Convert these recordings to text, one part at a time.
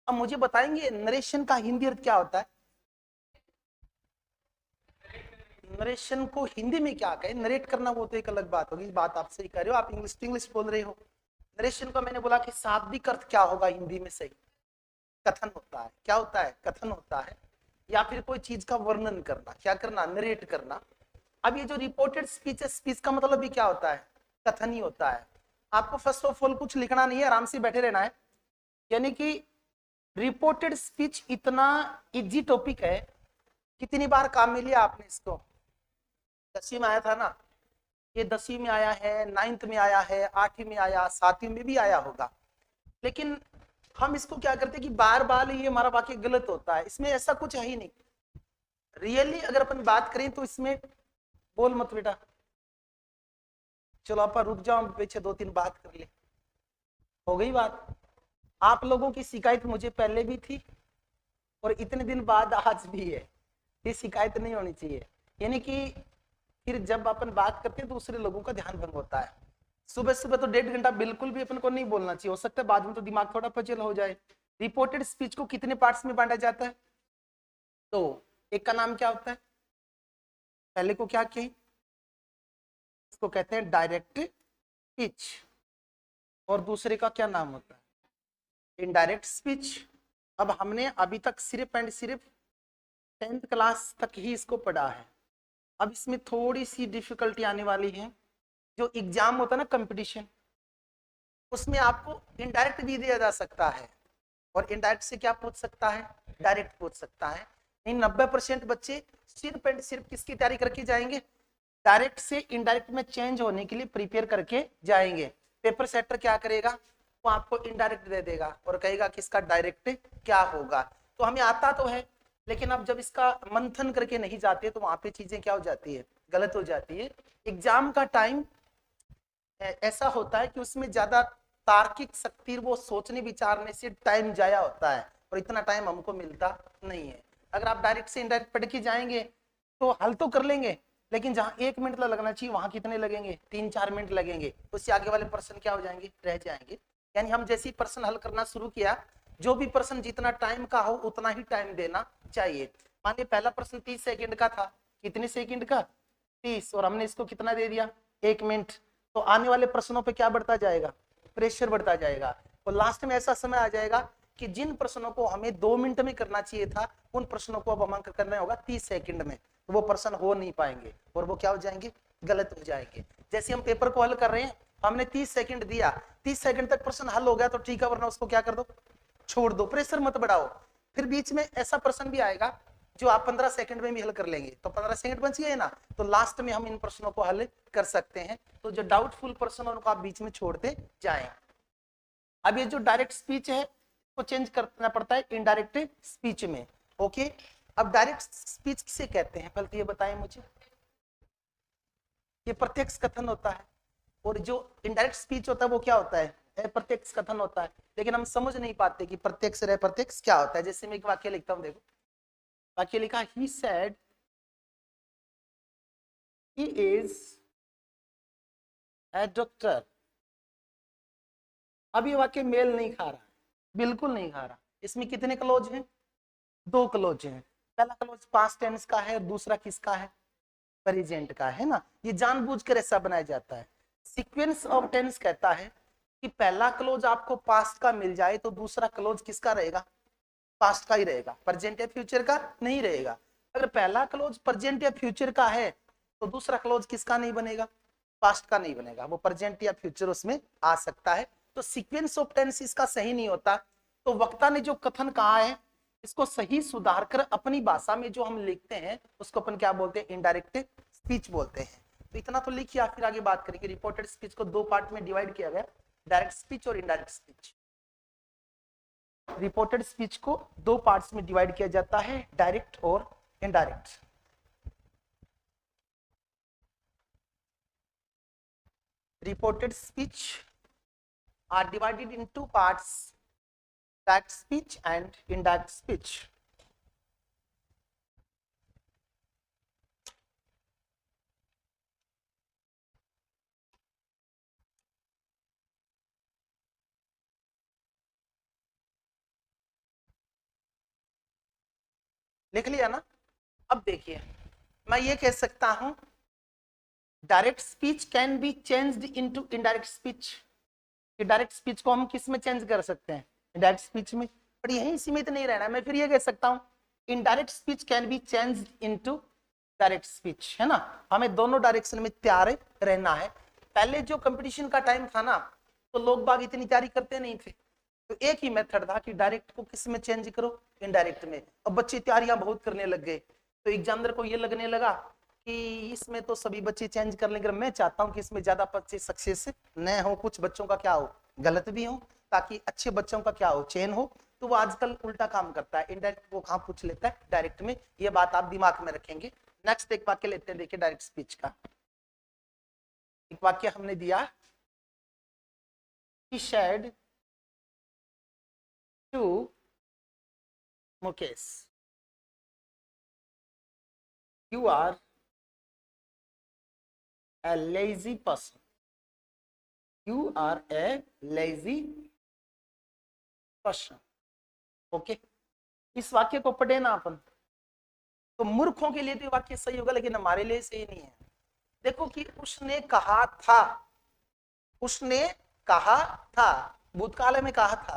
अब मुझे बताएंगे नरेशन का हिंदी अर्थ क्या होता है? नरेशन को हिंदी में क्या कहे? नरेट करना वो तो एक अलग बात होगी, बात आप सही कर रहे हो, आप इंग्लिश टू इंग्लिश बोल रहे हो। नरेशन का मैंने बोला कि शाब्दिक अर्थ क्या होगा हिंदी में सही? कथन होता है। क्या होता है? कथन होता है, या फिर कोई चीज का वर्णन करना, क्या करना? नरेट करना। अब ये जो रिपोर्टेड स्पीच है, स्पीच का मतलब भी क्या होता है? कथन ही होता है। आपको फर्स्ट ऑफ ऑल कुछ लिखना नहीं है, आराम से बैठे रहना है। यानी कि रिपोर्टेड स्पीच इतना इजी टॉपिक है, कितनी बार काम में लिया आपने इसको? 10वीं में आया था ना, ये 10वीं में आया है, 9th में आया है, 8वीं में आया, 7वीं में भी आया होगा। लेकिन हम इसको क्या करते हैं कि बार बार ये हमारा वाक्य गलत होता है, इसमें ऐसा कुछ है ही नहीं। रियली अगर अपन बात करें तो इसमें, बोल मत बेटा, चलो आप रुक जाओ, पीछे 2-3 बात कर ले, हो गई बात। आप लोगों की शिकायत मुझे पहले भी थी और इतने दिन बाद आज भी है, ये शिकायत नहीं होनी चाहिए। यानी कि फिर जब अपन बात करते हैं दूसरे लोगों का ध्यान भंग होता है। सुबह सुबह तो 1.5 घंटा बिल्कुल भी अपन को नहीं बोलना चाहिए, हो सकता है बाद में तो दिमाग थोड़ा पचल हो जाए। रिपोर्टेड स्पीच को कितने पार्ट्स में बांटा जाता है? तो एक का नाम क्या होता है? पहले को क्या कहें? इसको कहते हैं डायरेक्ट स्पीच। और दूसरे का क्या नाम होता है? Indirect speech. अब हमने अभी तक सिर्फ एंड सिर्फ 10th क्लास तक ही इसको पढ़ा है। अब इसमें थोड़ी सी डिफिकल्टी आने वाली है। जो एग्जाम होता है ना, कंपटीशन, उसमें आपको इनडायरेक्ट भी दिया जा सकता है, और इनडायरेक्ट से क्या पूछ सकता है? डायरेक्ट पूछ सकता है। इन 90% बच्चे सिर्फ एंड सिर्फ किसकी तैयारी करके जाएंगे? डायरेक्ट से इनडायरेक्ट में चेंज होने के लिए प्रिपेयर करके जाएंगे। पेपर सेटर क्या करेगा? वो आपको इनडायरेक्ट दे देगा और कहेगा कि इसका डायरेक्ट क्या होगा। तो हमें आता तो है, लेकिन अब जब इसका मंथन करके नहीं जाते तो वहां पे चीजें क्या हो जाती है? गलत हो जाती है। एग्जाम का टाइम ऐसा होता है कि उसमें ज्यादा तार्किक शक्ति, वो सोचने विचारने से टाइम जाया होता है, और इतना टाइम हमको मिलता नहीं है। अगर आप डायरेक्ट से इनडायरेक्ट पढ़ के जाएंगे तो हल तो कर लेंगे, लेकिन जहां 1 मिनट लगना चाहिए वहां कितने लगेंगे? 3-4 मिनट लगेंगे। उससे आगे वाले प्रश्न क्या हो जाएंगे? रह जाएंगे। यानी हम जैसे ही प्रश्न हल करना शुरू किया, जो भी प्रश्न जितना टाइम का हो उतना ही टाइम देना चाहिए। मानिए पहला प्रश्न 30 सेकंड का था, कितने सेकंड का? 30, और हमने इसको कितना दे दिया? 1 मिनट। तो आने वाले प्रश्नों पे क्या बढ़ता जाएगा? प्रेशर बढ़ता जाएगा। और लास्ट में ऐसा समय आ जाएगा कि जिन प्रश्नों को हमें 2 मिनट में करना चाहिए था, उन प्रश्नों को अब हमें करना होगा 30 सेकंड में। तो वो प्रश्न हो नहीं पाएंगे और वो क्या हो जाएंगे? गलत हो जाएंगे। जैसे हम पेपर को हल कर रहे हैं, हमने 30 सेकंड दिया, 30 सेकंड तक प्रश्न हल हो गया तो ठीक है, वरना उसको क्या कर दो? छोड़ दो, प्रेशर मत बढ़ाओ। फिर बीच में ऐसा प्रश्न भी आएगा जो आप 15 सेकंड में भी हल कर लेंगे, तो 15 सेकंड बच गए ना, तो लास्ट में हम इन प्रश्नों को हल कर सकते हैं। तो जो डाउटफुल प्रश्न है उनको आप बीच में छोड़ते जाएं। अब ये जो डायरेक्ट स्पीच है को चेंज करना पड़ता है इनडायरेक्ट स्पीच में। ओके, अब डायरेक्ट स्पीच किसे कहते हैं पहले तो ये बताएं मुझे। ये प्रत्यक्ष कथन होता है, और जो इनडायरेक्ट स्पीच होता है वो क्या होता है? अप्रत्यक्ष कथन होता है। लेकिन हम समझ नहीं पाते कि प्रत्यक्ष और अप्रत्यक्ष क्या होता है। जैसे मैं एक वाक्य लिखता हूं, देखो वाक्य लिखा, he said he is a doctor. अब ये वाक्य मेल नहीं खा रहा, बिल्कुल नहीं खा रहा। इसमें कितने क्लोज हैं? 2 क्लोज हैं। पहला क्लोज पास्ट टेंस का है, दूसरा किसका है? प्रेजेंट का है ना। ये जानबूझकर ऐसा बनाया जाता है। सीक्वेंस ऑफ टेंस कहता है कि पहला क्लोज आपको पास्ट का मिल जाए तो दूसरा क्लोज किसका रहेगा? पास्ट का ही रहेगा, प्रेजेंट या फ्यूचर का नहीं रहेगा। अगर पहला क्लोज प्रेजेंट या फ्यूचर का है तो दूसरा क्लोज किसका नहीं बनेगा? पास्ट का नहीं बनेगा, वो प्रेजेंट या फ्यूचर उसमें आ सकता है। तो सीक्वेंस ऑफ टेंस इसका सही नहीं होता। तो वक्ता ने जो कथन कहा है, इसको सही सुधार कर अपनी भाषा में जो हम लिखते हैं उसको अपन क्या बोलते हैं? इनडायरेक्ट स्पीच बोलते हैं। तो इतना तो लिखिए, फिर आगे बात करेंगे। रिपोर्टेड स्पीच को 2 पार्ट में डिवाइड किया गया, डायरेक्ट स्पीच और इनडायरेक्ट स्पीच। रिपोर्टेड स्पीच को 2 पार्ट्स में डिवाइड किया जाता है, डायरेक्ट और indirect. Reported speech are divided in 2 parts, direct speech and indirect speech. लिख लिया ना। अब देखिए मैं ये कह सकता हूं direct speech can be changed into indirect speech. Direct speech को हम किस में चेंज कर सकते हैं? इनडायरेक्ट स्पीच में। पर यही सीमित नहीं रहना, मैं फिर ये कह सकता हूं indirect speech can be changed into direct speech, है ना। हमें दोनों डायरेक्शन में तैयार रहना है। पहले जो कंपटीशन का टाइम था ना, तो लोग बाग इतनी तैयारी करते नहीं थे, तो एक ही मेथड था कि डायरेक्ट को किस में चेंज करो, इनडायरेक्ट में। अब बच्चे तैयारियां बहुत करने लग गए, तो एग्जामिनर को ये लगने लगा कि इसमें तो सभी बच्चे चेंज कर लेंगे, मैं चाहता हूं कि इसमें ज्यादा बच्चे सक्सेस न हो, कुछ बच्चों का क्या हो गलत भी हो, ताकि अच्छे बच्चों का क्या हो चयन हो। तो वो आजकल उल्टा काम करता है, इनडायरेक्ट वो कहां पूछ लेता है डायरेक्ट में। ये बात आप दिमाग में रखेंगे। नेक्स्ट एक वाक्य लेते हैं, देखिए डायरेक्ट स्पीच का एक वाक्य हमने दिया, he said to Mukesh you are a lazy person, you are a lazy person। Okay, इस वाक्य को पढ़े ना अपन, तो मूर्खों के लिए तो वाक्य सही होगा, लेकिन हमारे लिए सही नहीं है। देखो कि उसने कहा था, उसने कहा था, भूतकाल में कहा था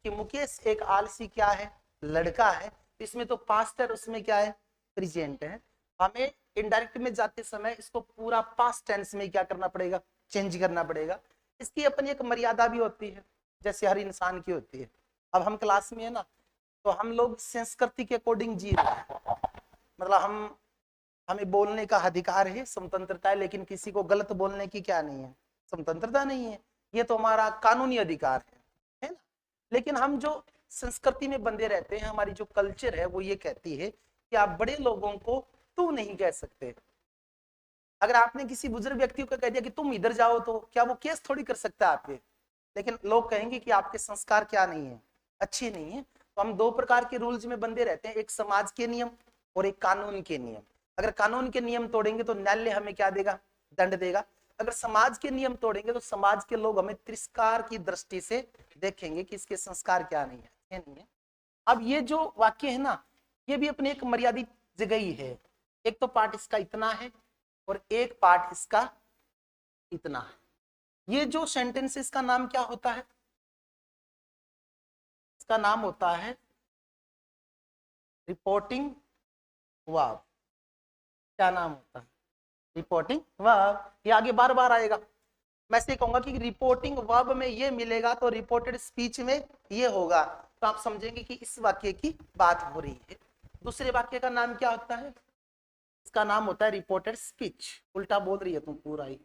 कि मुकेश एक आलसी क्या है, लड़का है। इसमें तो पास्ट है, उसमें क्या है, प्रेजेंट है। हमें इनडायरेक्ट में जाते समय इसको पूरा पास्ट टेंस में क्या करना पड़ेगा, चेंज करना पड़ेगा। इसकी अपनी एक मर्यादा भी होती है, जैसे हर इंसान की होती है। अब हम क्लास में है ना, तो हम लोग संस्कृति के अकॉर्डिंग जी रहे हैं, मतलब हमें बोलने का अधिकार है, स्वतंत्रता है, लेकिन किसी को गलत बोलने की क्या नहीं है, स्वतंत्रता नहीं है। ये तो हमारा कानूनी अधिकार है ना। लेकिन हम जो संस्कृति में बंधे रहते हैं, हमारी जो कल्चर है वो ये कहती है कि आप बड़े लोगों को तू नहीं कह सकते। अगर आपने किसी बुजुर्ग व्यक्ति को कह दिया कि तुम इधर जाओ, तो क्या वो केस थोड़ी कर सकता है आप पे, लेकिन लोग कहेंगे कि आपके संस्कार क्या नहीं है, अच्छे नहीं है। तो हम दो प्रकार के रूल्स में बंधे रहते हैं, एक समाज के नियम और एक कानून के नियम। अगर कानून के नियम तोड़ेंगे तो न्यायालय हमें क्या देगा, दंड देगा। अगर समाज के नियम तोड़ेंगे तो समाज के लोग हमें तिरस्कार की दृष्टि से देखेंगे कि इसके संस्कार क्या नहीं है, नहीं है। अब ये जो वाक्य है ना, ये भी अपने एक मर्यादित जगह ही है। एक तो पार्ट इसका इतना है और एक पार्ट इसका इतना है। ये जो सेंटेंस इसका नाम क्या होता है, इसका नाम होता है रिपोर्टिंग वर्ब। क्या नाम होता है, रिपोर्टिंग वर्ब। ये आगे बार बार आएगा। मैं से कहूंगा कि रिपोर्टिंग वर्ब में ये मिलेगा तो रिपोर्टेड स्पीच में ये होगा, तो आप समझेंगे कि इस वाक्य की बात हो रही है। दूसरे वाक्य का नाम क्या होता है, इसका नाम होता है रिपोर्टेड स्पीच। उल्टा बोल रही है तुम पूरा ही,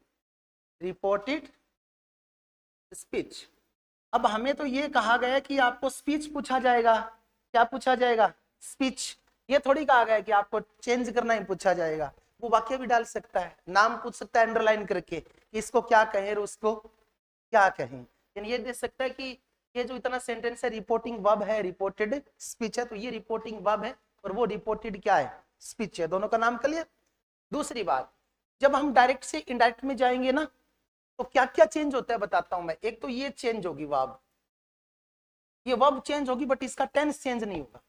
रिपोर्टेड स्पीच। अब हमें तो ये कहा गया कि आपको स्पीच पूछा जाएगा, क्या पूछा जाएगा, स्पीच। ये थोड़ी कहा गया कि आपको चेंज करना ही पूछा जाएगा। वो वाक्य भी डाल सकता है, नाम पूछ सकता है अंडरलाइन करके कि इसको क्या कहें और उसको क्या कहें। यानी ये दे सकता है कि ये जो इतना सेंटेंस है रिपोर्टिंग वर्ब है, रिपोर्टेड स्पीच है, तो ये रिपोर्टिंग वर्ब है और वो रिपोर्टेड क्या है, स्पीच है। दोनों का नाम क्लियर। दूसरी बात, जब हम डायरेक्ट से इनडायरेक्ट में जाएंगे ना, तो क्या क्या चेंज होता है बताता हूं मैं। एक तो ये चेंज होगी वर्ब, ये वर्ब चेंज होगी, बट इसका टेंस चेंज नहीं होगा।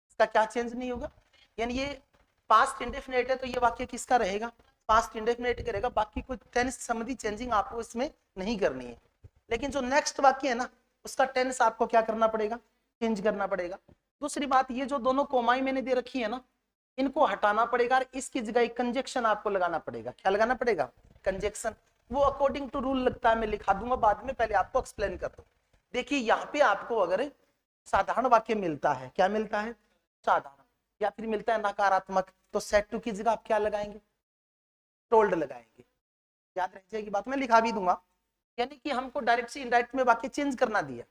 इसका क्या चेंज नहीं होगा, यानी ये पास्ट इंडेफिनिट है तो ये वाक्य किसका रहेगा, पास्ट इंडेफिनिट करेगा। बाकी कोई टेंस संबंधी चेंजिंग आपको इसमें नहीं करनी है। लेकिन जो नेक्स्ट वाक्य है ना, उसका टेंस आपको क्या करना पड़ेगा, चेंज करना पड़ेगा। दूसरी बात, ये जो दोनों कोमाई मैंने दे रखी है ना, इनको हटाना पड़ेगा और इसकी जगह कंजक्शन आपको लगाना पड़ेगा। क्या लगाना पड़ेगा, कंजक्शन। वो अकॉर्डिंग टू रूल लगता है, मैं लिखा दूंगा बाद में, पहले आपको एक्सप्लेन कर दूं। देखिए यहाँ पे आपको अगर साधारण वाक्य मिलता है, क्या मिलता है, साधारण, या फिर मिलता है नकारात्मक, तो सेट टू की जगह आप क्या लगाएंगे, टोल्ड लगाएंगे। याद रह जाएगी बात, मैं लिखा भी दूंगा। यानी कि हमको डायरेक्ट से इनडायरेक्ट में वाक्य चेंज करना दिया,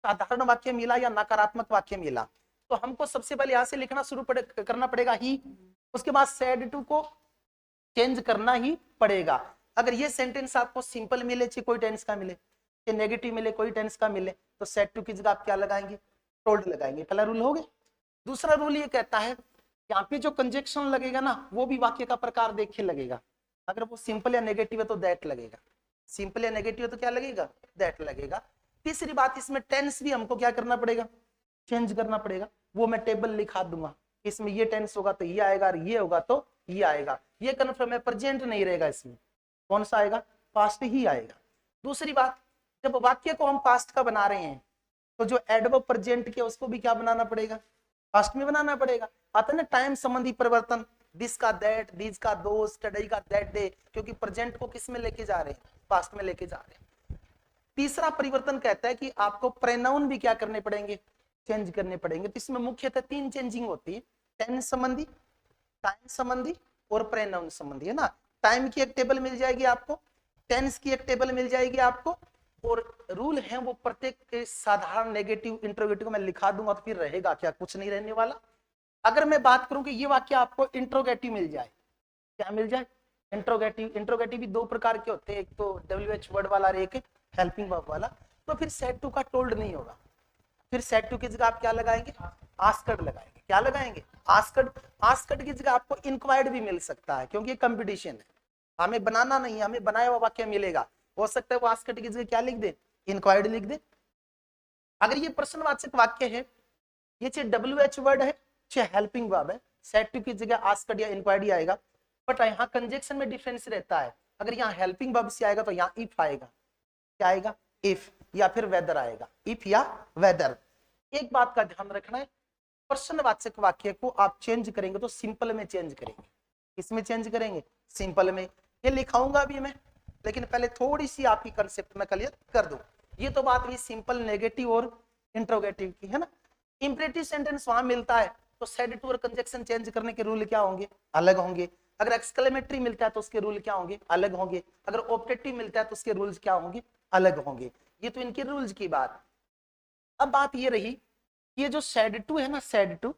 साधारण वाक्य मिला या नकारात्मक वाक्य मिला, तो हमको सबसे पहले यहां से लिखना शुरू करना पड़ेगा ही, उसके बाद सेड टू को चेंज करना ही पड़ेगा। अगर ये सेंटेंस आपको सिंपल मिले, चाहे कोई टेंस का मिले, चाहे नेगेटिव मिले, कोई टेंस का मिले, तो सेड टू की जगह आप क्या लगाएंगे, टोल्ड लगाएंगे। पहला रूल हो गया। दूसरा रूल ये कहता है, यहाँ पे जो कंजक्शन लगेगा ना, वो भी वाक्य का प्रकार देख के लगेगा। अगर वो सिंपल या नेगेटिव है तो दैट लगेगा, सिंपल या नेगेटिव है तो क्या लगेगा, दैट लगेगा। तीसरी बात, इसमें टेंस भी हमको क्या करना पड़ेगा, चेंज करना पड़ेगा। वो मैं टेबल लिखा दूंगा इसमें ये टेंस होगा तो ये आएगा, और ये होगा तो ये आएगा। ये कन्फर्म है, प्रेजेंट नहीं रहेगा इसमें, कौन सा आएगा, पास्ट ही आएगा। दूसरी बात, जब वाक्य को हम पास्ट का बना रहे हैं तो जो एडवर्ब प्रेजेंट के उसको भी क्या बनाना पड़ेगा, पास्ट में बनाना पड़ेगा। आता है ना टाइम संबंधी परिवर्तन, दिस का दैट, दिस का दोस, टुडे का दैट डे, क्योंकि प्रेजेंट को किस में लेके जा रहे हैं, पास्ट में लेके जा रहे हैं। तीसरा परिवर्तन कहता है कि आपको प्रोनाउन भी क्या करने पड़ेंगे, चेंज करने पड़ेंगे। तो इसमें मुख्यतः 3 चेंजिंग होती है, टेंस संबंधी, टाइम संबंधी और प्रोनाउन संबंधी, है ना। टाइम की एक टेबल मिल जाएगी आपको, टेंस की एक टेबल मिल जाएगी आपको, और रूल है वो प्रत्येक साधारण नेगेटिव इंट्रोगेटिव में लिखा दूंगा, तो फिर रहेगा क्या, कुछ नहीं रहने वाला। अगर मैं बात करूं कि ये वाक्य आपको इंट्रोगेटिव मिल जाए, क्या मिल जाए, इंट्रोगेटिव। इंट्रोगेटिव भी 2 प्रकार के होते हैं, एक तो WH वर्ड वाला और एक हेल्पिंग वर्ब वाला। तो फिर सेड टू का टोल्ड नहीं होगा, फिर सेड टू की जगह आप क्या लगाएंगे, आस्क्ड लगाएंगे। क्या लगाएंगे, आस्क्ड। आस्क्ड की जगह आपको इंक्वायर्ड भी मिल सकता है, क्योंकि ये कंपटीशन है, हमें बनाना नहीं है, हमें बनाया हुआ वाक्य मिलेगा। हो सकता है वो आस्क्ड की जगह क्या लिख दे, इंक्वायर्ड लिख दे। अगर ये प्रश्नवाचक वाक्य है, ये चाहे WH वर्ड है चाहे हेल्पिंग वर्ब है, सेड टू की जगह आस्क्ड या इंक्वायर्ड आएगा। बट यहाँ कंजक्शन में डिफरेंस रहता है, अगर यहाँ हेल्पिंग वर्ब से आएगा तो यहाँ इफ आएगा, क्या आएगा, इफ, या फिर वेदर आएगा, इफ या वेदर। एक बात का ध्यान रखना है, प्रश्नवाचक वाक्य को आप चेंज करेंगे तो सिंपल में चेंज करेंगे। किसमें चेंज करेंगे, सिंपल में। ये लिखाऊंगा भी मैं, लेकिन पहले थोड़ी सी आपकी कंसेप्ट में क्लियर कर दूं। ये तो बात हुई सिंपल, नेगेटिव और इंट्रोगेटिव की, है ना। इंपरेटिव सेंटेंस वहां मिलता है तो सेड टू और कंजक्शन चेंज करने के रूल क्या होंगे, अलग होंगे। अगर एक्सक्लेमेटरी मिलता है तो उसके रूल क्या होंगे, अलग होंगे। अगर ऑब्जेक्टिव मिलता है तो उसके रूल्स क्या होंगे, अलग होंगे। ये तो इनके रूल्स की बात। अब बात ये रही, ये जो सेड टू है ना, सेड टू,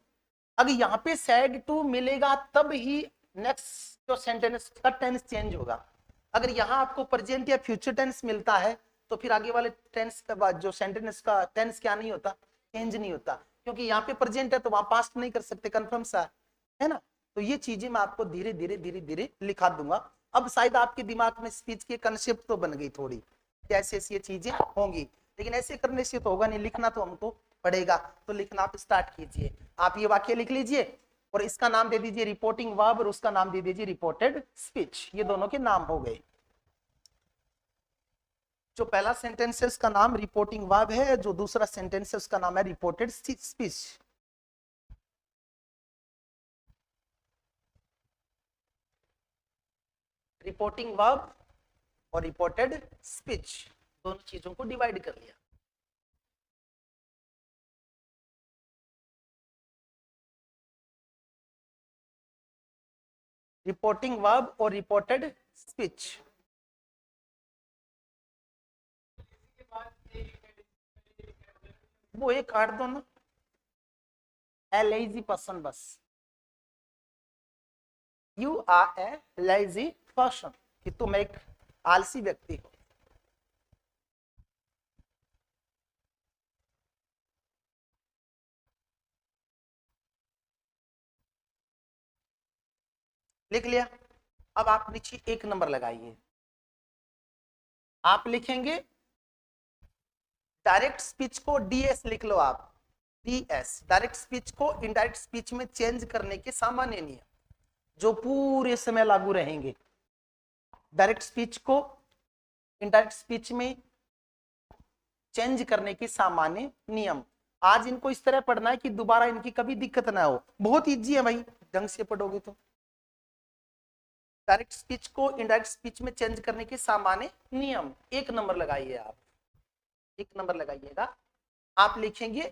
अगर यहाँ पे सेड टू मिलेगा तब ही नेक्स्ट जो सेंटेंस का टेंस चेंज होगा। अगर यहाँ आपको प्रेजेंट या फ्यूचर टेंस मिलता है तो फिर आगे वाले टेंस के बाद जो सेंटेंस का टेंस क्या नहीं होता, चेंज नहीं होता, क्योंकि यहाँ पे प्रेजेंट है तो वहां पास्ट नहीं कर सकते, कंफर्म सा है ना। तो ये चीजें मैं आपको धीरे धीरे धीरे धीरे लिखा दूंगा। अब शायद आपके दिमाग में स्पीच की कंसेप्ट तो बन गई थोड़ी, कैसे ऐसी ये चीजें होंगी, लेकिन ऐसे करने से तो होगा नहीं, लिखना तो हमको पड़ेगा। तो लिखना आप स्टार्ट कीजिए। आप ये वाक्य लिख लीजिए और इसका नाम दे दीजिए रिपोर्टिंग वर्ब और उसका नाम दे दीजिए रिपोर्टेड स्पीच। ये दोनों के नाम हो गए। जो पहला सेंटेंस है उसका नाम रिपोर्टिंग वर्ब है, जो दूसरा सेंटेंस है उसका नाम है रिपोर्टेड स्पीच। रिपोर्टिंग वर्ब और रिपोर्टेड स्पीच दोनों चीजों को डिवाइड कर लिया। रिपोर्टिंग वर्ब और रिपोर्टेड स्पीच। वो एक काट दो ना, ए लेजी पर्सन, बस you are a lazy person, कि तुम एक आलसी व्यक्ति हो। लिख लिया। अब आप नीचे 1 नंबर लगाइए। आप लिखेंगे डायरेक्ट स्पीच को DS लिख लो आप, DS, डायरेक्ट स्पीच को इनडायरेक्ट स्पीच में चेंज करने के सामान्य नियम जो पूरे समय लागू रहेंगे। डायरेक्ट स्पीच को इनडायरेक्ट स्पीच में चेंज करने के सामान्य नियम। आज इनको इस तरह पढ़ना है कि दोबारा इनकी कभी दिक्कत ना हो। बहुत इजी है भाई, ढंग से पढ़ोगे तो। डायरेक्ट स्पीच को इनडायरेक्ट स्पीच में चेंज करने के सामान्य नियम। 1 नंबर लगाइए आप, 1 नंबर लगाइएगा। आप लिखेंगे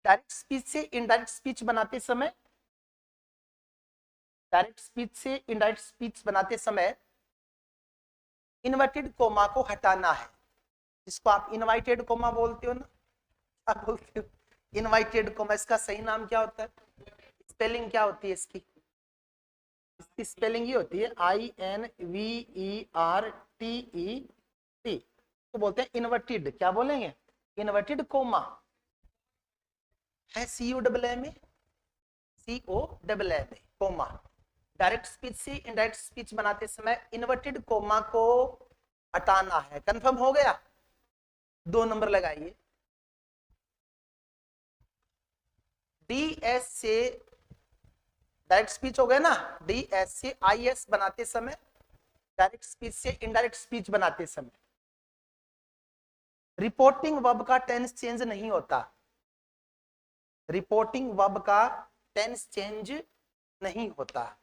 डायरेक्ट स्पीच से इनडायरेक्ट स्पीच बनाते समय, डायरेक्ट स्पीच से इनडायरेक्ट स्पीच बनाते समय इन्वर्टेड कोमा को हटाना है, जिसको आप इनवाइटेड कोमा बोलते हो ना, क्या बोलते हो, इनवाइटेड कोमा। इसका सही नाम क्या होता है, स्पेलिंग क्या होती है इसकी स्पेलिंग ये होती है INVERTED, तो बोलते हैं इन्वर्टेड। क्या बोलेंगे, इन्वर्टेड कोमा है, COAA कोमा। डायरेक्ट स्पीच से इनडायरेक्ट स्पीच बनाते समय इन्वर्टेड कोमा को हटाना है। कंफर्म हो गया। 2 नंबर लगाइए। DS से डायरेक्ट स्पीच हो गया ना, DS से IS बनाते समय, डायरेक्ट स्पीच से इनडायरेक्ट स्पीच बनाते समय रिपोर्टिंग वर्ब का टेंस चेंज नहीं होता, रिपोर्टिंग वर्ब का टेंस चेंज नहीं होता,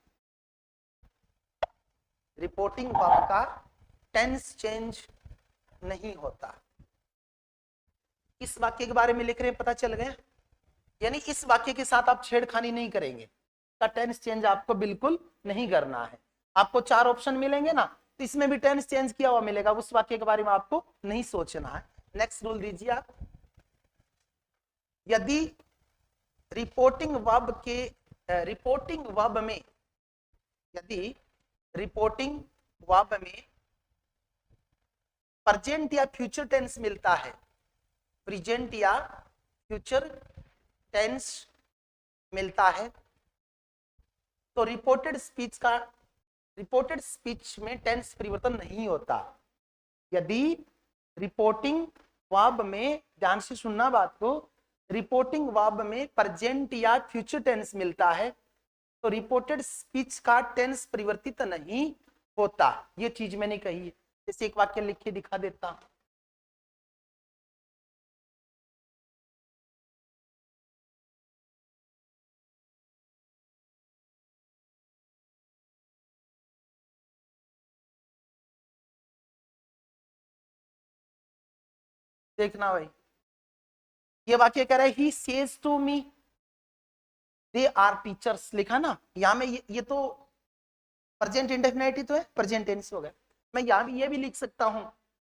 रिपोर्टिंग वर्ब का टेंस चेंज नहीं होता। इस वाक्य के बारे में लिख रहे हैं, पता चल गया? यानी इस वाक्य के साथ आप छेड़खानी नहीं करेंगे, का टेंस चेंज आपको बिल्कुल नहीं करना है। आपको 4 ऑप्शन मिलेंगे ना, तो इसमें भी टेंस चेंज किया हुआ मिलेगा, उस वाक्य के बारे में आपको नहीं सोचना है। नेक्स्ट रूल दीजिए आप, यदि रिपोर्टिंग वर्ब में, यदि रिपोर्टिंग वर्ब में प्रेजेंट या फ्यूचर टेंस मिलता है, प्रेजेंट या फ्यूचर टेंस मिलता है, तो रिपोर्टेड स्पीच में टेंस परिवर्तन नहीं होता। यदि रिपोर्टिंग वर्ब में, ध्यान से सुनना बात को, रिपोर्टिंग वर्ब में प्रेजेंट या फ्यूचर टेंस मिलता है तो रिपोर्टेड स्पीच का टेंस परिवर्तित नहीं होता। ये चीज मैंने कही है। जैसे एक वाक्य लिख के दिखा देता हूं, देखना भाई, ये वाक्य कह रहा है he says to me they are teachers, लिखा ना यहां में, ये तो प्रेजेंट इंडेफिनिट तो है, प्रेजेंट टेंस हो गया। मैं यहां भी ये भी लिख सकता हूं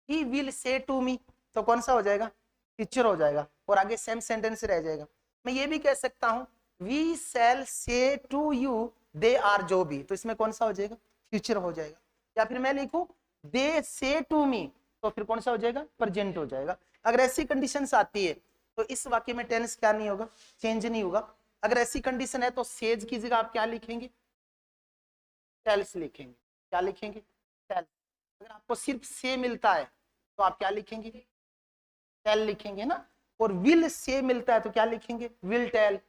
he will say to me, तो कौन सा हो जाएगा? टीचर हो जाएगा, और आगे सेम सेंटेंस रह जाएगा। मैं ये भी कह सकता हूं वी शैल से टू यू दे आर जो भी, तो इसमें कौन सा हो जाएगा? फ्यूचर हो जाएगा। या फिर मैं लिखूं दे से टू मी, तो फिर कौन सा हो जाएगा? प्रेजेंट हो जाएगा। अगर ऐसी कंडीशंस आती है तो इस वाक्य में टेंस क्या नहीं होगा? चेंज नहीं होगा। अगर ऐसी कंडीशन है तो सेज की जगह आप क्या लिखेंगे? टेल्स लिखेंगे। क्या लिखेंगे? टेल्स। अगर आपको सिर्फ से मिलता है तो आप क्या लिखेंगे? टेल लिखेंगे ना। और विल से मिलता है तो क्या लिखेंगे? Will tell.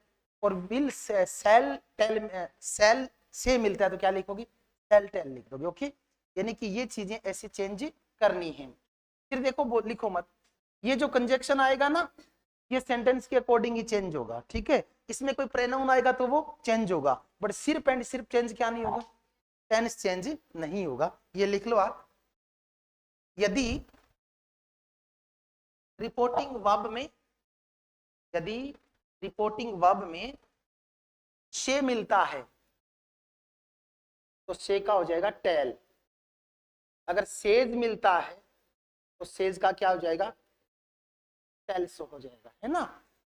और विल से सेल टेल, सेल से मिलता है तो क्या लिखोगे? सेल टेल लिख दोगे। ओके, यानी कि ये चीजें ऐसे चेंज करनी है। फिर देखो, लिखो मत, ये जो कंजक्शन आएगा ना, ये सेंटेंस के अकॉर्डिंग ही चेंज होगा। ठीक है, इसमें कोई प्रोनाउन आएगा तो वो चेंज होगा, बट सिर्फ एंड सिर्फ चेंज क्या नहीं होगा? टेंस चेंज नहीं होगा। ये लिख लो आप, यदि रिपोर्टिंग वर्ब में, यदि रिपोर्टिंग वर्ब में से मिलता है तो से का हो जाएगा टेल। अगर सेज मिलता है तो सेज का क्या हो जाएगा? टेल्स हो जाएगा, है ना।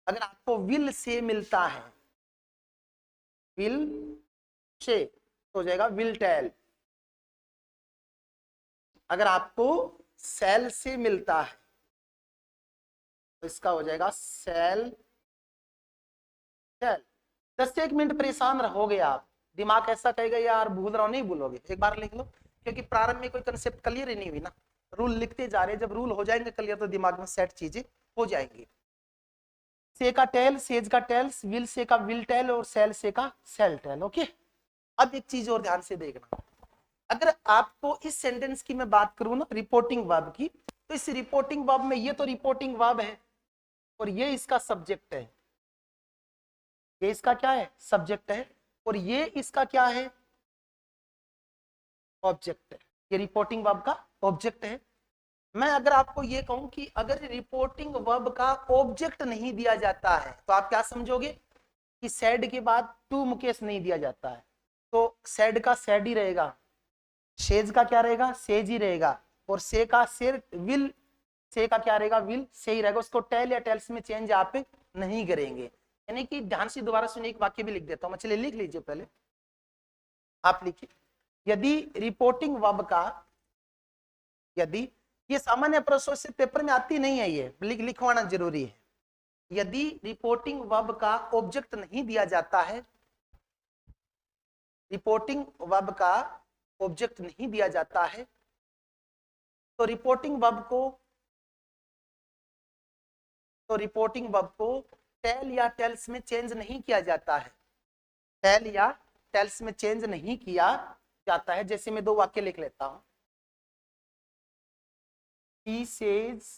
अगर आपको विल से मिलता है, विल से, तो हो जाएगा विल टेल। अगर आपको सेल से मिलता है तो इसका हो जाएगा सेल टेल। 10 से 1 मिनट परेशान रहोगे आप, दिमाग ऐसा कहेगा यार भूल रहा हूं, नहीं भूलोगे, एक बार लिख लो, क्योंकि प्रारंभ में कोई कंसेप्ट क्लियर ही नहीं हुई ना। रूल लिखते जा रहे हैं, जब रूल हो जाएंगे क्लियर तो दिमाग में सेट चीजें हो जाएंगी। से का टेल, सेज का टेल्स, विल से का विल टेल, और सेल से का सेल टेल। ओके, अब एक चीज और ध्यान से देखना, अगर आपको इस सेंटेंस की मैं बात करूं ना, रिपोर्टिंग वर्ब की, तो इस रिपोर्टिंग वर्ब में ये तो रिपोर्टिंग वर्ब है और ये इसका सब्जेक्ट है, ये इसका क्या है? सब्जेक्ट है, और ये इसका क्या है? ऑब्जेक्ट है। ये रिपोर्टिंग वर्ब का ऑब्जेक्ट है। मैं अगर आपको ये कहूं कि अगर रिपोर्टिंग वर्ब का ऑब्जेक्ट नहीं दिया जाता है तो आप क्या समझोगे? कि सैड के बाद टू मुकेश नहीं दिया जाता है, तो सैड का सैड ही रहेगा, सेज का क्या रहेगा? सेज ही रहेगा, और से का सेर, विल से का क्या रहेगा? विल से ही रहेगा। उसको टेल या टेल्स में चेंज आप नहीं करेंगे। यानी कि ध्यान से दोबारा सुनिए, एक वाक्य भी लिख देता हूं, चलिए लिख लीजिए, पहले आप लिखिए, यदि रिपोर्टिंग वर्ब का, यदि, ये सामान्य प्रोसेस से पेपर में आती नहीं है, ये लिखवाना जरूरी है। यदि रिपोर्टिंग वर्ब का ऑब्जेक्ट नहीं दिया जाता है, रिपोर्टिंग वर्ब का ऑब्जेक्ट नहीं दिया जाता है, तो रिपोर्टिंग वर्ब को टेल या टेल्स में चेंज नहीं किया जाता है, टेल या टेल्स में चेंज नहीं किया जाता है। जैसे मैं 2 वाक्य लिख लेता हूं। He says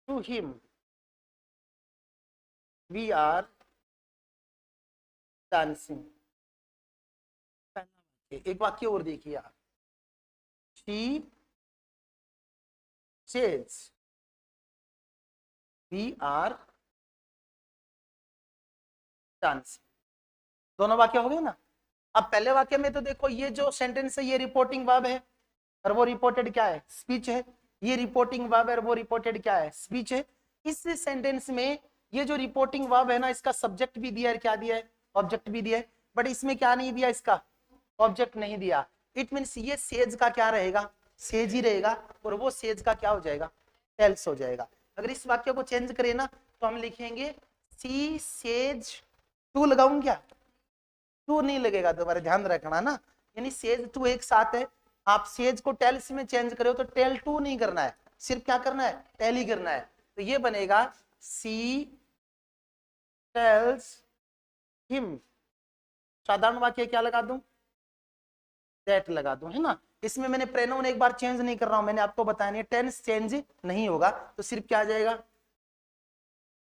to him, we are dancing। एक वाक्य और देखिए आप। She says we are dancing। दोनों वाक्य हो गए ना। अब पहले वाक्य में तो देखो ये जो सेंटेंस है ये रिपोर्टिंग वर्ब है और वो रिपोर्टेड क्या है, स्पीच है। ये रिपोर्टिंग वर्ब है और वो रिपोर्टेड क्या है, स्पीच है। इस सेंटेंस में ये जो रिपोर्टिंग वर्ब है ना, इसका सब्जेक्ट भी दिया है, क्या दिया है, ऑब्जेक्ट भी दिया है, बट इसमें क्या नहीं दिया, इसका ऑब्जेक्ट नहीं दिया। इट मीन्स ये सेज का क्या रहेगा, सेज ही रहेगा और वो सेज का क्या हो जाएगा, टेल्स हो जाएगा। अगर इस वाक्य को चेंज करें ना तो हम लिखेंगे सी सेज टू। लगाऊं क्या, टू नहीं लगेगा, तुम्हारे ध्यान रखना ना, यानी सेज टू एक साथ है। आप सेज को टेल्स में चेंज करो तो टेल टू नहीं करना है, सिर्फ क्या करना है, टेल ही करना है। तो ये बनेगा सी टेल्स हिम। साधारण वाक्य क्या लगा दूं, दैट लगा दूं, है ना। इसमें मैंने प्रोनाउन एक बार चेंज नहीं कर रहा हूं, मैंने आपको बताया नहीं, टेंस चेंज नहीं होगा, तो सिर्फ क्या आ जाएगा,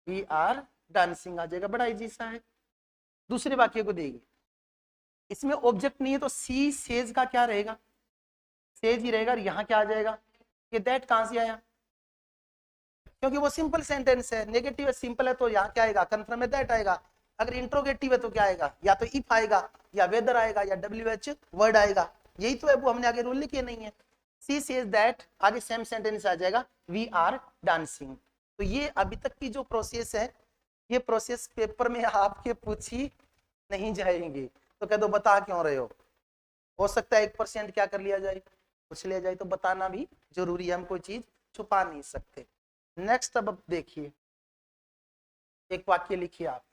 वी आर डांसिंग आ जाएगा। बड़ा इजी सा है। दूसरे वाक्य को देखिए, इसमें ऑब्जेक्ट नहीं है तो सी सेज का क्या रहेगा, सेज ही रहेगा। और यहाँ क्या आ जाएगा, ये दैट कहां से आया, क्योंकि वो सिंपल सेंटेंस है। नेगेटिव है, सिंपल है, तो यहाँ क्या आएगा, कन्फर्म है, दैट आएगा। अगर इंट्रोगेटिव है तो क्या आएगा, या तो इफ आएगा या वेदर आएगा या WH वर्ड आएगा। यही तो है, वो हमने आगे रूल लिखे नहीं है। सी सेज दैट, आगे सेम सेंटेंस आ जाएगा वी आर डांसिंग। तो ये अभी तक की जो प्रोसेस है, ये प्रोसेस पेपर में आपके पूछी नहीं जाएंगी, तो कह दो बता क्यों रहे हो सकता है 1% क्या कर लिया जाए, पूछ लिया जाए, तो बताना भी जरूरी है, हम कोई चीज छुपा नहीं सकते। नेक्स्ट अब देखिए, एक वाक्य लिखिए आप।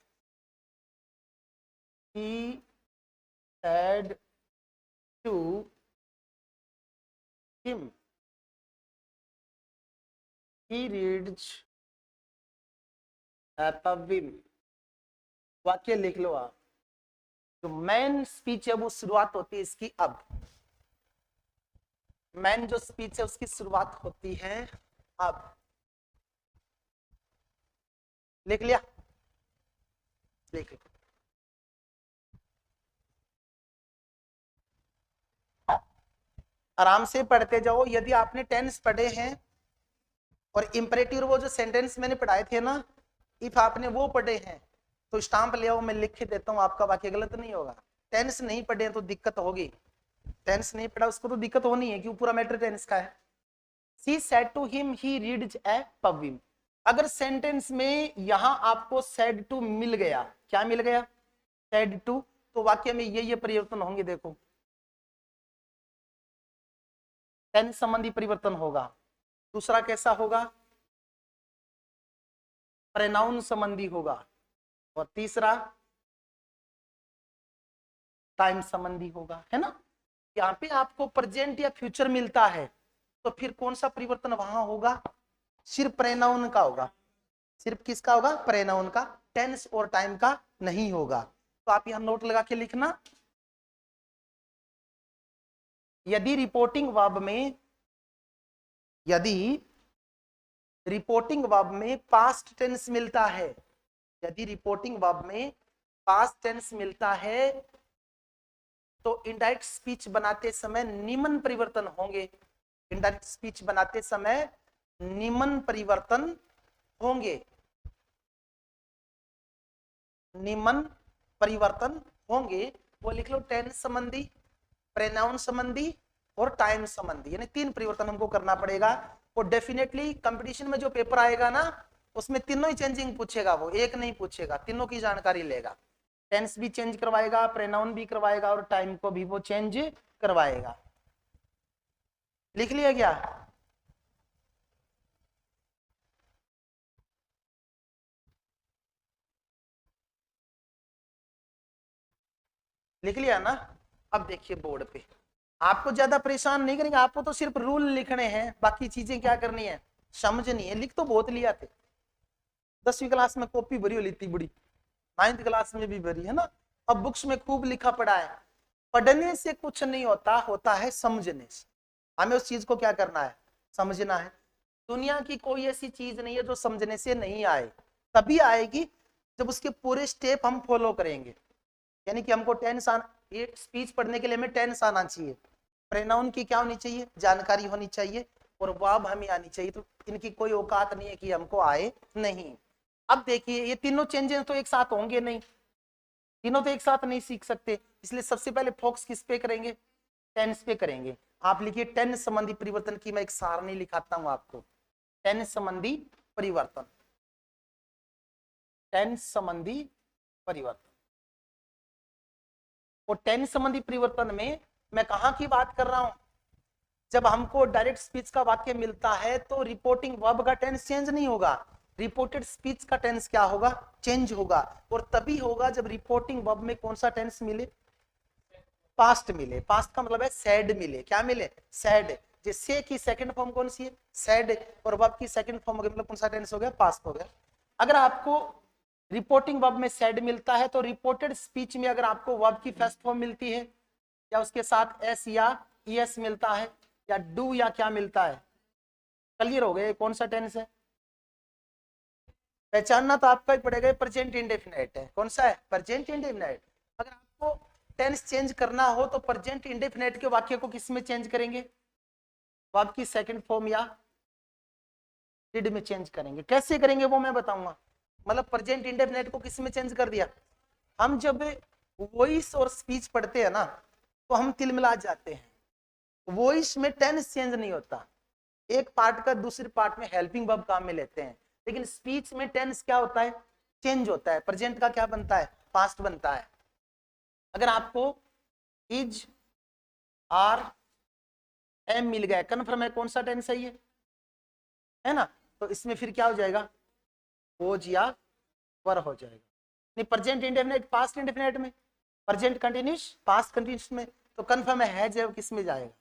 He said to him, he reads a poem। वाक्य लिख लो आप। जो मैन स्पीच है वो शुरुआत होती है इसकी अब। मैन जो स्पीच है उसकी शुरुआत होती है अब। लिख लिया, लिख लो। आराम से पढ़ते जाओ। यदि आपने टेंस पढ़े हैं और इंपरेटिव वो जो सेंटेंस मैंने पढ़ाए थे ना, इफ आपने वो पढ़े हैं तो स्टाम्प ले आओ, मैं लिख के देता हूँ, आपका वाक्य गलत नहीं होगा। टेंस नहीं पढ़े तो दिक्कत होगी, टेंस नहीं पढ़ा उसको तो दिक्कत होनी है, क्यों, पूरा मैटर टेंस का है। She said to him he reads a poem. अगर सेंटेंस में यहां आपको सेड टू मिल गया, क्या मिल गया, सेड टू, तो वाक्य में ये परिवर्तन होंगे। देखो टेंस संबंधी परिवर्तन होगा। दूसरा कैसा होगा, प्रोनाउन संबंधी होगा। और तीसरा टाइम संबंधी होगा, है ना। यहाँ पे आपको प्रेजेंट या फ्यूचर मिलता है तो फिर कौन सा परिवर्तन वहां होगा, सिर्फ प्रोनाउन का होगा। सिर्फ किसका होगा, प्रोनाउन का, टेंस और टाइम का नहीं होगा। तो आप यहां नोट लगा के लिखना, यदि रिपोर्टिंग वर्ब में पास्ट टेंस मिलता है, यदि रिपोर्टिंग वर्ब में पास्ट टेंस मिलता है तो इनडायरेक्ट स्पीच बनाते समय निम्न परिवर्तन होंगे। इनडायरेक्ट स्पीच बनाते समय निम्न परिवर्तन होंगे, निम्न परिवर्तन होंगे। वो लिख लो, टेंस संबंधी, प्रोनाउन संबंधी और टाइम संबंधी, यानी 3 परिवर्तन हमको करना पड़ेगा। और डेफिनेटली कंपटीशन में जो पेपर आएगा ना उसमें तीनों ही चेंजिंग पूछेगा, वो एक नहीं पूछेगा, तीनों की जानकारी लेगा। टेंस भी चेंज करवाएगा, प्रोनाउन भी करवाएगा और टाइम को भी वो चेंज करवाएगा। लिख लिया क्या, लिख लिया ना। अब देखिए बोर्ड पे, आपको ज्यादा परेशान नहीं करेंगे, आपको तो सिर्फ रूल लिखने हैं, बाकी चीजें क्या करनी है, समझनी है। लिख तो बहुत लिया थे, 10वीं क्लास में कॉपी भरी हो ली थी बड़ी, 9th क्लास में भी भरी है ना, अब बुक्स में खूब लिखा पड़ा है, पढ़ने से कुछ नहीं होता, होता है समझने से। हमें उस चीज को क्या करना है, समझना है। दुनिया की कोई ऐसी चीज नहीं है जो समझने से नहीं आए, तभी आएगी जब उसके पूरे स्टेप हम फॉलो करेंगे। यानी कि हमको टेंस आना, ये स्पीच पढ़ने के लिए हमें टेंस आना चाहिए, प्रोनाउन की क्या होनी चाहिए, जानकारी होनी चाहिए, और वर्ब हमें आनी चाहिए। तो इनकी कोई औकात नहीं है कि हमको आए नहीं। अब देखिए ये तीनों चेंजेस तो एक साथ होंगे नहीं, तीनों तो एक साथ नहीं सीख सकते, इसलिए सबसे पहले फोकस किस पे करेंगे, टेंस पे करेंगे। आप लिखिए टेंस संबंधी परिवर्तन की मैं एक सारणी लिखाता हूं आपको। टेंस संबंधी परिवर्तन, टेंस संबंधी परिवर्तन। और टेंस संबंधी परिवर्तन में मैं कहां की बात कर रहा हूं, जब हमको डायरेक्ट स्पीच का वाक्य मिलता है तो रिपोर्टिंग वर्ब का टेंस चेंज नहीं होगा, रिपोर्टेड स्पीच का टेंस क्या होगा, चेंज होगा। और तभी होगा जब रिपोर्टिंग वर्ब में कौन सा टेंस मिले, पास्ट मिले। पास्ट का मतलब है सैड मिले, क्या मिले, सैड। जिससे की सेकंड फॉर्म कौन सी है, सैड, और वर्ब की सेकंड फॉर्म मतलब कौन सा टेंस हो गया, पास्ट हो गया। अगर आपको रिपोर्टिंग वर्ब में सैड मिलता है तो रिपोर्टेड स्पीच में अगर आपको वर्ब की फर्स्ट फॉर्म मिलती है या उसके साथ एस या ईएस मिलता है या डू या क्या मिलता है, क्लियर हो गए कौन सा टेंस है। पहचानना तो आपका ही पड़ेगा, प्रेजेंट इंडेफिनिट है। कौन सा है, प्रेजेंट इंडेफिनिट। अगर आपको टेंस चेंज करना हो तो प्रेजेंट इंडेफिनिट के वाक्य को किस में चेंज करेंगे, वर्ब की सेकंड फॉर्म या डिड में चेंज करेंगे। कैसे करेंगे वो मैं बताऊंगा। मतलब प्रेजेंट इंडेफिनिट को किस में चेंज कर दिया, हम जब वॉइस और स्पीच पढ़ते हैं ना तो हम तिलमिला जाते हैं। वॉइस में टेंस चेंज नहीं होता, एक पार्ट का दूसरे पार्ट में हेल्पिंग वर्ब काम में लेते हैं, लेकिन स्पीच में टेंस क्या होता है, चेंज होता है। प्रेजेंट का क्या बनता है, पास्ट बनता है। अगर आपको इज आर एम मिल गया, कन्फर्म है कौन सा टेंस है ये, है ना, तो इसमें फिर क्या हो जाएगा, वोज या वर हो जाएगा। नहीं प्रेजेंट इंडेफिनिट पास्ट इंडेफिनिट में, प्रेजेंट कंटिन्यूस पास्ट कंटिन्यूस में, तो कन्फर्म है जब किस में जाएगा,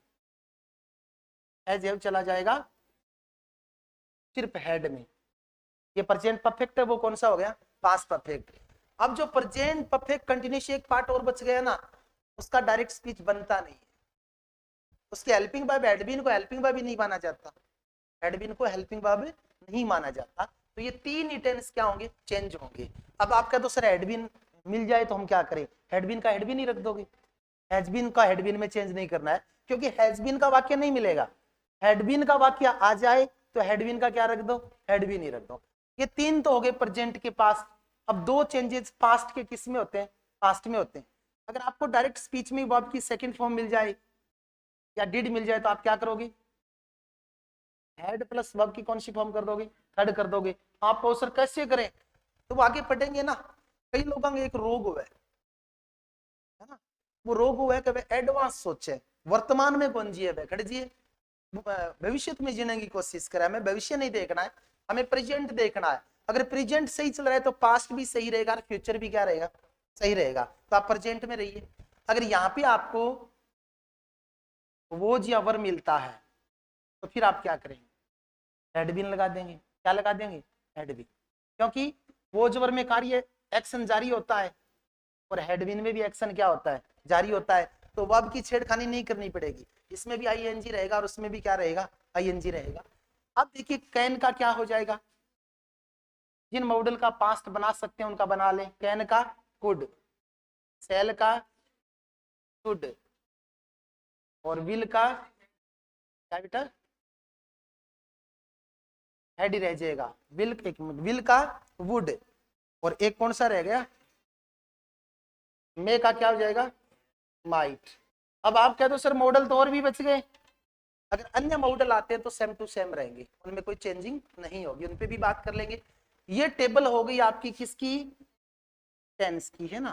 है जब चला जाएगा सिर्फ हेड में। ये प्रेजेंट परफेक्ट है, वो कौन सा हो गया, पास्ट परफेक्ट। अब जो प्रेजेंट परफेक्ट कंटिन्यूस एक पार्ट और बच गया ना, उसका डायरेक्ट स्पीच बनता नहीं है। उसके हेल्पिंग वर्ब एडबिन को हेल्पिंग वर्ब भी नहीं माना जाता, एडबिन को हेल्पिंग वर्ब नहीं माना जाता। तो ये तीन ही टेंस क्या होंगे, चेंज होंगे। अब आपका दूसरा एडबिन मिल जाए तो हम क्या करें, हेडबिन का हेडबिन ही रख दोगे। हैजबिन का हेडबिन में चेंज नहीं करना है, क्योंकि हैजबिन का वाक्य नहीं मिलेगा। हेडबिन का वाक्य आ जाए तो हेडबिन का क्या रख दो, हेडबिन ही रख दो। ये तीन तो हो गए प्रेजेंट के पास। अब दो चेंजेस पास्ट के किस में होते हैं, पास्ट में होते हैं। अगर आपको डायरेक्ट स्पीच में वर्ब की सेकंड फॉर्म मिल जाए या डिड मिल जाए तो आप क्या करोगे, हेड प्लस वर्ब की कौन सी फॉर्म कर दोगे, थर्ड कर दोगे। आप सर कैसे करें, तो वो आगे पढ़ेंगे ना। कई लोगों को एक रोग हुआ है ना, वो रोग हुआ है कि वे एडवांस सोचे, वर्तमान में कौन जिए, खड़े जिए, भविष्य में जीने की कोशिश करें। हमें भविष्य नहीं देखना है, हमें प्रेजेंट देखना है। अगर प्रेजेंट सही चल रहा है तो पास्ट भी सही रहेगा और फ्यूचर भी क्या रहेगा, सही रहेगा। तो आप प्रेजेंट में रहिए। अगर यहाँ पे आपको वो या वर मिलता है तो फिर आप क्या करेंगे, हेडबिन लगा देंगे। क्या लगा देंगे, हेडबिन, क्योंकि वो जबर में कार्य एक्शन जारी होता है और हेडबिन में भी एक्शन क्या होता है, जारी होता है। तो वर्ब की छेड़खानी नहीं करनी पड़ेगी, इसमें भी आईएनजी रहेगा और उसमें भी क्या रहेगा, आईएनजी रहेगा। अब देखिए कैन का क्या हो जाएगा, जिन मॉडल का पास्ट बना सकते हैं उनका बना लें। कैन का कुड, सेल का शुड, और विल का क्या बेटा, हेड ही रह जाएगा। विल, एक मिनट, विल का वुड, और एक कौन सा रह गया, मे का क्या हो जाएगा, माइट। अब आप कह दो सर मॉडल तो और भी बच गए, अगर अन्य मॉडल आते हैं तो सेम टू सेम रहेंगे, उनमें कोई चेंजिंग नहीं होगी, उन पे भी बात कर लेंगे। ये टेबल हो गई आपकी किसकी, टेंस की, है ना।